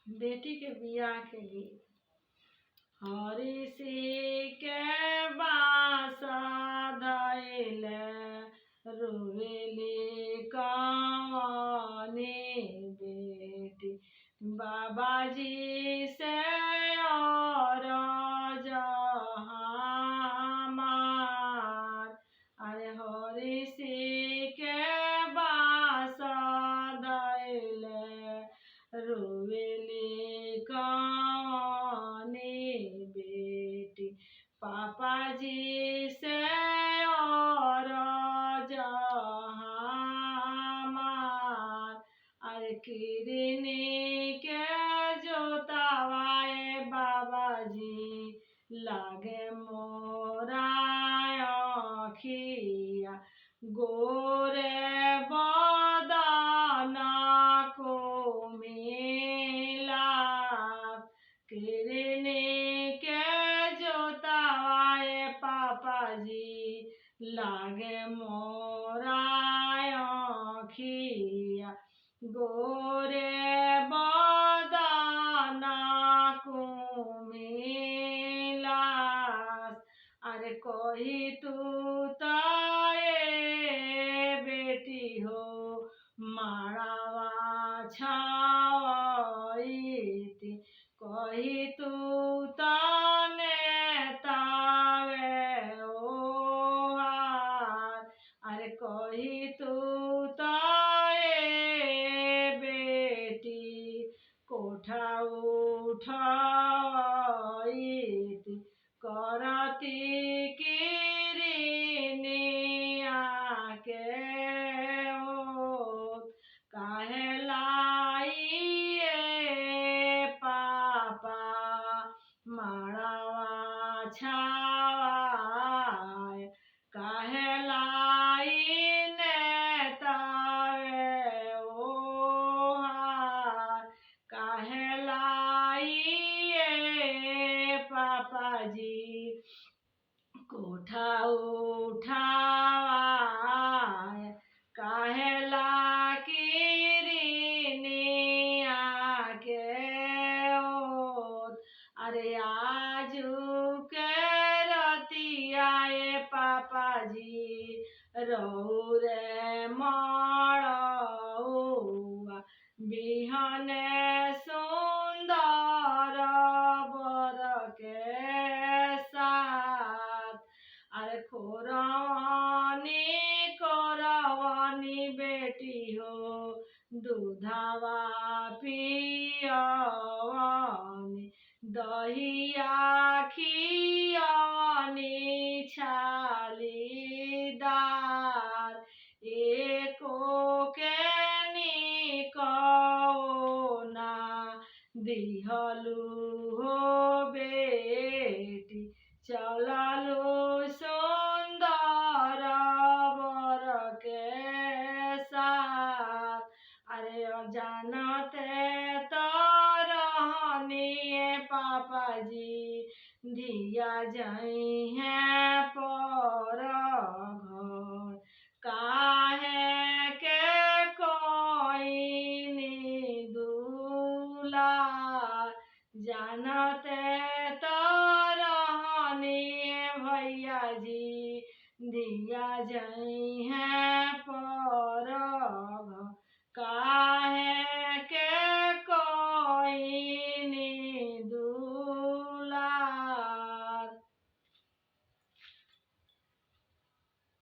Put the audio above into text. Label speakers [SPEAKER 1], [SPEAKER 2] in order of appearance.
[SPEAKER 1] बेटी के बियाह के लिए हरिषि के बासा धइल रोवेली कवनी बेटी बाबाजी से और हमार। अरे हरिषि के बासा धइल रोवेली कवनी बेटी पापा जी से और हमार। अरे किरनी के जोतावाए बाबाजी लागे मोरा अखिया गोरे बदन को मिला। किरनी के जोतावाए पापा जी लागे मोरा अखिया गोरे बदन को मिला। अरे कही तू बेटी हो माड़ावा छावईती कही तू तावे ओहार। अरे कही तू बेटी कोठा उठईती करती किरनिया के ओत। काहे लाइए पापा माड़ावा छावाए काहे लाइने तावे ओहार। काहे लाइए पापा जी कोठा उठावाए काहे ला किरनिया के ओत। अरे आजू के रतियाए पापा जी रौरे मड़ौआ बिहने सुंदर बर के साथ। अरे कोरवनी बेटी हो दूधावा पियवनी दहिया खियवनी छालीदार। एको के निकौना दिहलू हो बेटी चललू सुंदर बर के साथ। अरे जानते तो रहनिए पापा जी धिया जई हैं पर घर। काहे के कोई दूला जानते तो रहनिए भैया जी धिया जई हैं